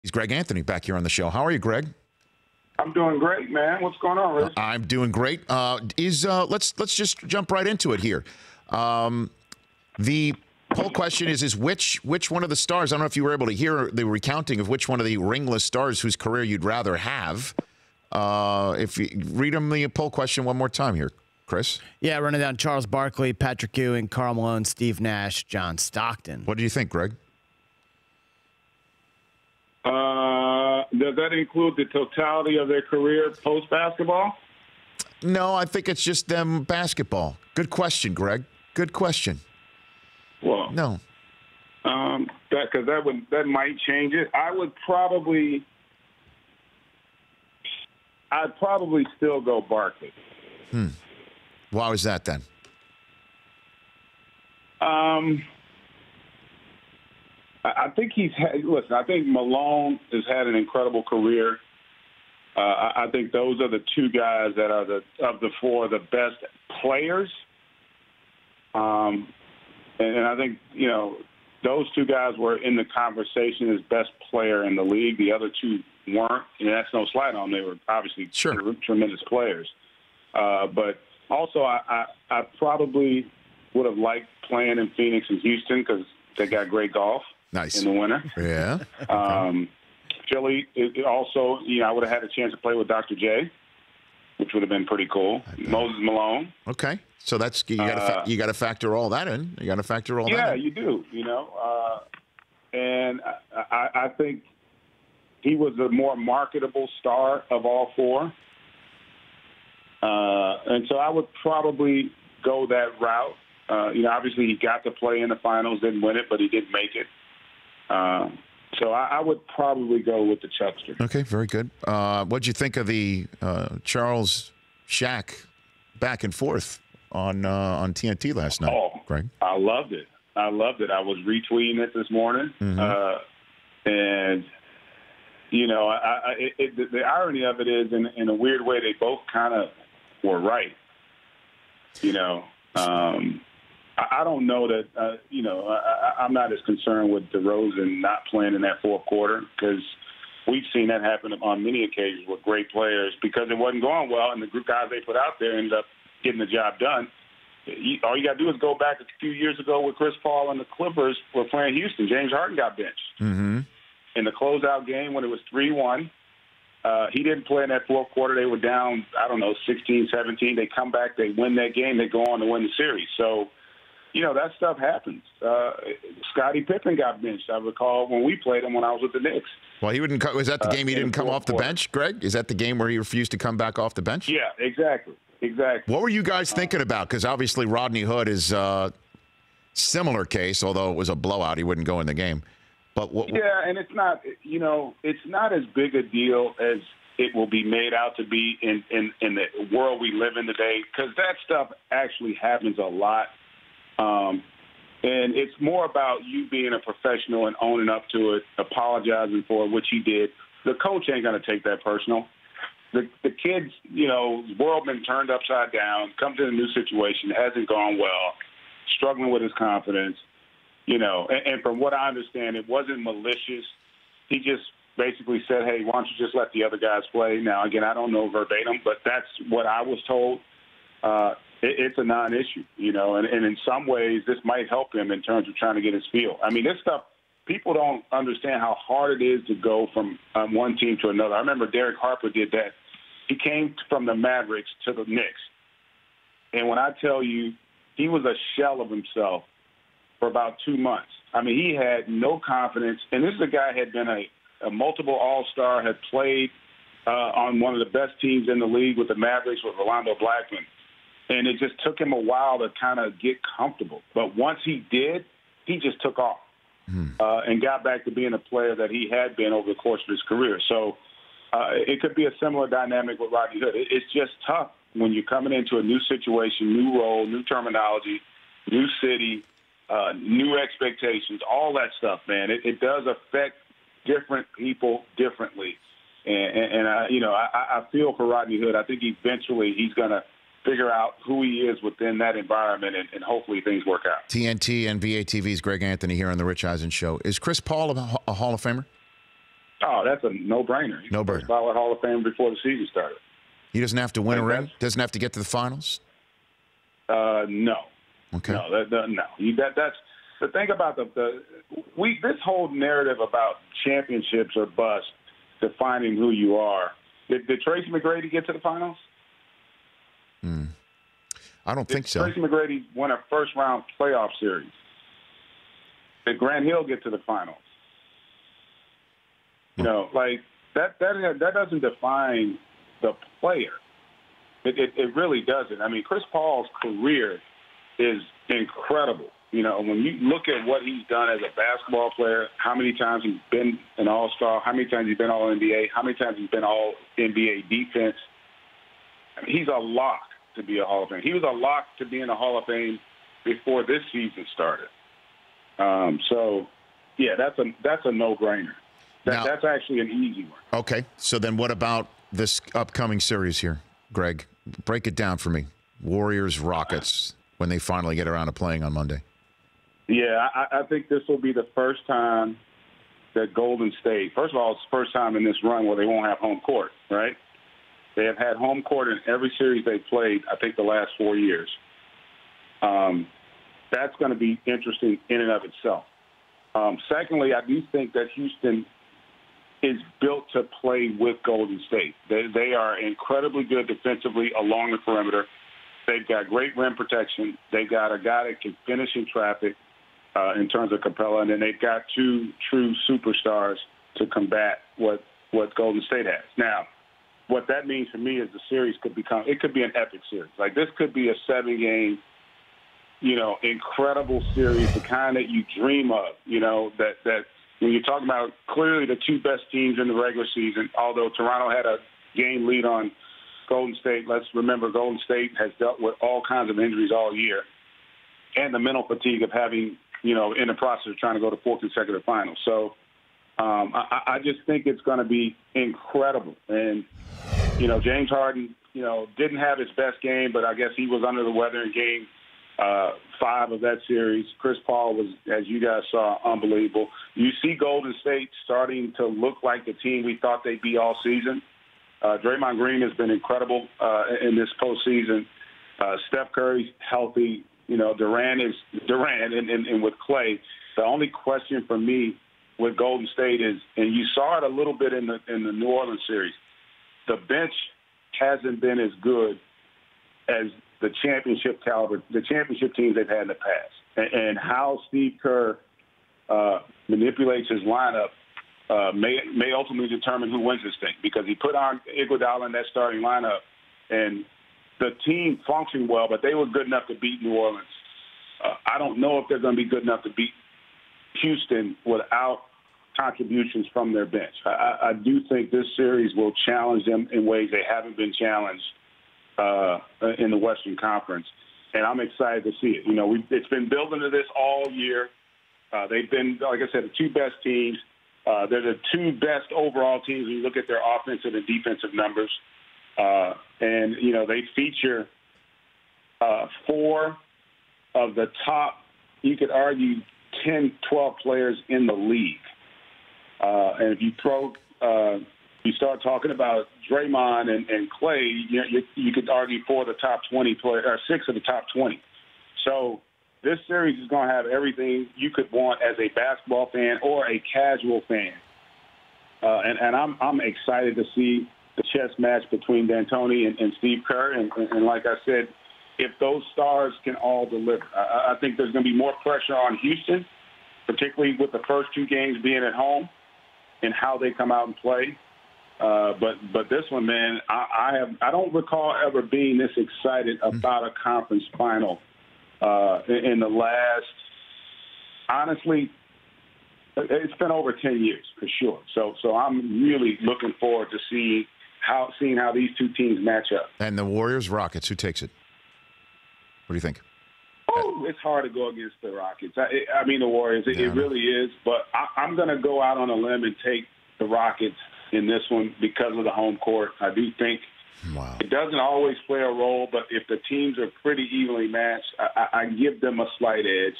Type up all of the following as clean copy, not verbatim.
He's Greg Anthony back here on the show. How are you, Greg? I'm doing great, man. What's going on, Rich? I'm doing great. Let's just jump right into it here. The poll question is which one of the stars? I don't know if you were able to hear the recounting of which one of the ringless stars whose career you'd rather have. If you read them the poll question one more time here, Chris. Yeah, running down Charles Barkley, Patrick Ewing, Karl Malone, Steve Nash, John Stockton. What do you think, Greg? Does that include the totality of their career post-basketball? No, I think it's just them basketball. Good question, Greg. Good question. Well, no. That might change it. I'd probably still go Barkley. Why was that then? I think I think Malone has had an incredible career. I think those are the two guys that are of the four the best players. And I think, those two guys were in the conversation as best player in the league. The other two weren't, and that's no slight on them. They were obviously tremendous players. But also, I probably would have liked playing in Phoenix and Houston because they got great golf. Nice. In the winter. Yeah. Philly, also, I would have had a chance to play with Dr. J, which would have been pretty cool. Moses Malone. Okay. So that's you got to factor all that in. You got to factor all that in. Yeah, you do, and I think he was the more marketable star of all four. And so I would probably go that route. Obviously he got to play in the finals, didn't win it, but he did make it. So I would probably go with the Chuckster. Okay, very good. What'd you think of the Charles Shaq back and forth on TNT last night, Greg? I loved it. I was retweeting it this morning. And, the irony of it is, in a weird way, they both kind of were right. I don't know that, I'm not as concerned with DeRozan not playing in that fourth quarter because we've seen that happen on many occasions with great players because it wasn't going well and the group guys they put out there ended up getting the job done. All you got to do is go back a few years ago with Chris Paul and the Clippers were playing Houston. James Harden got benched. In the closeout game when it was 3-1. He didn't play in that fourth quarter. They were down, 16, 17. They come back, they win that game, they go on to win the series. So, that stuff happens. Scottie Pippen got benched. I recall when we played him when I was with the Knicks. Well, was that the game he didn't come off the bench, Greg? Is that the game where he refused to come back off the bench? Yeah, exactly. What were you guys thinking about? Because obviously Rodney Hood is a similar case, although it was a blowout. He wouldn't go in the game. But yeah, and it's not, it's not as big a deal as it will be made out to be in the world we live in today, because that stuff actually happens a lot. And it's more about you being a professional and owning up to it, apologizing for it, which he did. The coach ain't going to take that personal. The kid's, world been turned upside down, comes in a new situation, hasn't gone well, struggling with his confidence. And from what I understand, it wasn't malicious. He just basically said, hey, why don't you just let the other guys play? Now, again, I don't know verbatim, but that's what I was told. It's a non-issue, and in some ways this might help him in terms of trying to get his feel. I mean, this stuff, people don't understand how hard it is to go from one team to another. I remember Derek Harper did that. He came from the Mavericks to the Knicks. And when I tell you, he was a shell of himself for about 2 months. I mean, he had no confidence. And this is a guy who had been a multiple All-Star, had played on one of the best teams in the league with the Mavericks with Rolando Blackman. And it just took him a while to kind of get comfortable. But once he did, he just took off and got back to being a player that he had been over the course of his career. So it could be a similar dynamic with Rodney Hood. It's just tough when you're coming into a new situation, new role, new terminology, new city, new expectations, all that stuff, man. It does affect different people differently. And I feel for Rodney Hood. I think eventually he's going to figure out who he is within that environment, and hopefully things work out. TNT and VATV's Greg Anthony here on the Rich Eisen Show. Is Chris Paul a Hall of Famer? Oh, that's a no-brainer. He's No-brainer. first ballot Hall of Fame before the season started. He doesn't have to win a ring? Doesn't have to get to the finals? No. Okay. No, no. That's the thing about this whole narrative about championships or bust, defining who you are. Did Tracy McGrady get to the finals? I don't think so. Tracy McGrady won a first-round playoff series. Did Grant Hill get to the finals? You know, like that doesn't define the player. It really doesn't. I mean, Chris Paul's career is incredible. You know, when you look at what he's done as a basketball player, how many times he's been an All-Star, how many times he's been All-NBA, how many times he's been All-NBA defense, I mean, he's a lock to be a Hall of Fame. He was a lock to be in the Hall of Fame before this season started. So, yeah, that's a no-brainer. That's actually an easy one. Okay, so then what about this upcoming series here, Greg? Break it down for me. Warriors, Rockets, when they finally get around to playing on Monday. Yeah, I think this will be the first time that Golden State, first of all, it's the first time in this run where they won't have home court, right? They have had home court in every series they've played, I think, the last 4 years. That's going to be interesting in and of itself. Secondly, I do think that Houston is built to play with Golden State. They are incredibly good defensively along the perimeter. They've got great rim protection. They've got a guy that can finish in traffic in terms of Capella, and then they've got two true superstars to combat what Golden State has. Now, what that means for me is the series could be an epic series. Like, this could be a 7-game, you know, incredible series, the kind that you dream of, you know, that when you're talking about clearly the two best teams in the regular season, although Toronto had a game lead on Golden State, let's remember Golden State has dealt with all kinds of injuries all year and the mental fatigue of having, you know, in the process of trying to go to 4 consecutive finals. So I just think it's going to be incredible. And, you know, James Harden, you know, didn't have his best game, but I guess he was under the weather in game 5 of that series. Chris Paul was, as you guys saw, unbelievable. You see Golden State starting to look like the team we thought they'd be all season. Draymond Green has been incredible in this postseason. Steph Curry's healthy. You know, Durant, and with Clay. The only question for me with Golden State is, and you saw it a little bit in the New Orleans series, the bench hasn't been as good as the championship caliber, the championship teams they've had in the past. And how Steve Kerr manipulates his lineup may ultimately determine who wins this thing, because he put on Iguodala in that starting lineup, and the team functioned well, but they were good enough to beat New Orleans. I don't know if they're going to be good enough to beat Houston without contributions from their bench. I do think this series will challenge them in ways they haven't been challenged in the Western Conference, and I'm excited to see it. You know, it's been building to this all year. They've been, like I said, the two best teams. They're the two best overall teams when you look at their offensive and defensive numbers. And, you know, they feature 4 of the top, you could argue, 10, 12 players in the league. And if you start talking about Draymond and Clay, you could argue 4 of the top 20 players, or 6 of the top 20. So this series is going to have everything you could want as a basketball fan or a casual fan. And I'm excited to see the chess match between D'Antoni and Steve Kerr. And like I said, if those stars can all deliver, I think there's going to be more pressure on Houston, particularly with the first 2 games being at home and how they come out and play. But this one, man, I don't recall ever being this excited about a conference final in the last, honestly, it's been over 10 years for sure. So I'm really looking forward to seeing how these two teams match up. And the Warriors, Rockets, who takes it? What do you think? Oh, it's hard to go against the Rockets. I mean, the Warriors. It really is. But I'm going to go out on a limb and take the Rockets in this one because of the home court. I do think it doesn't always play a role, but if the teams are pretty evenly matched, I give them a slight edge.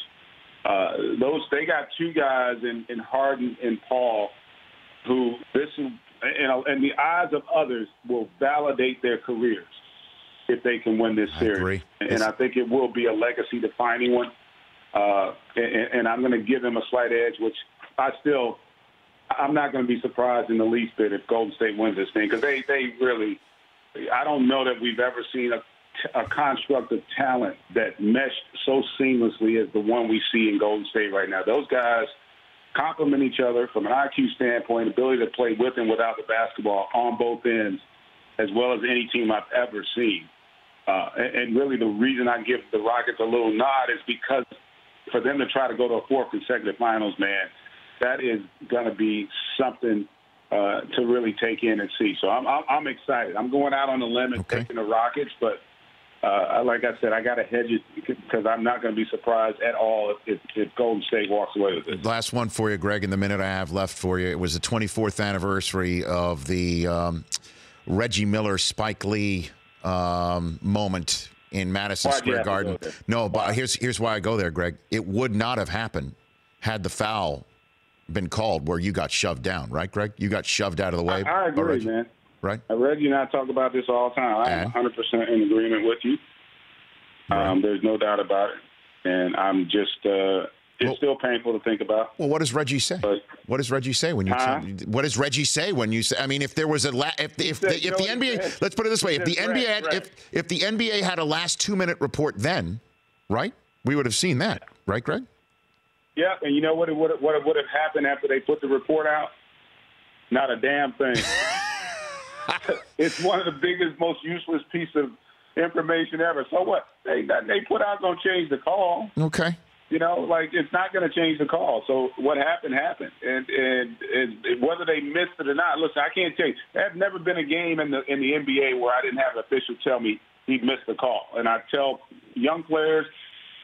They got 2 guys in Harden and Paul who in the eyes of others will validate their careers if they can win this series. I agree. And I think it will be a legacy-defining one. And I'm going to give them a slight edge, which I'm not going to be surprised in the least bit if Golden State wins this thing, because they really – I don't know that we've ever seen a construct of talent that meshed so seamlessly as the one we see in Golden State right now. Those guys complement each other from an IQ standpoint, ability to play with and without the basketball on both ends, as well as any team I've ever seen. And really the reason I give the Rockets a little nod is because for them to try to go to a fourth consecutive finals, man, that is going to be something to really take in and see. So I'm excited. I'm going out on a limb and taking the Rockets, but like I said, I got to hedge it because I'm not going to be surprised at all if Golden State walks away with it. Last one for you, Greg, in the minute I have left for you. It was the 24th anniversary of the Reggie Miller, Spike Lee moment in Madison Square Garden. No, but here's why I go there, Greg. It would not have happened had the foul been called where you got shoved down, right, Greg? You got shoved out of the way. I agree, man. Right? I read you and I talk about this all the time. I'm 100% in agreement with you. Right. There's no doubt about it. And I'm just it's still painful to think about. Well, what does Reggie say? What does Reggie say when you what does Reggie say when you say, I mean, if there was if the NBA, let's put it this way, if the NBA had a last 2-minute report then, right? We would have seen that, right, Greg? Yeah, and you know what would have happened after they put the report out? Not a damn thing. It's one of the biggest, most useless piece of information ever. So what? They put out going to change the call. Okay. You know, like it's not going to change the call. So what happened happened, and whether they missed it or not. Listen, I can't tell you. There's never been a game in the NBA where I didn't have an official tell me he missed the call, and I tell young players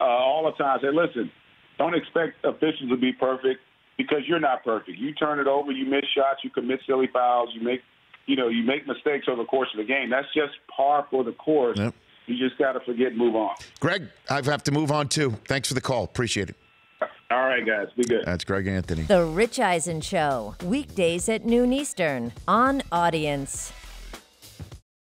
all the time. I say, listen. Don't expect officials to be perfect because you're not perfect. You turn it over, you miss shots, you commit silly fouls, you make mistakes over the course of the game. That's just par for the course. Yep. You just got to forget and move on. Greg, I have to move on too. Thanks for the call. Appreciate it. All right, guys. Be good. That's Greg Anthony. The Rich Eisen Show, weekdays at noon Eastern on Audience.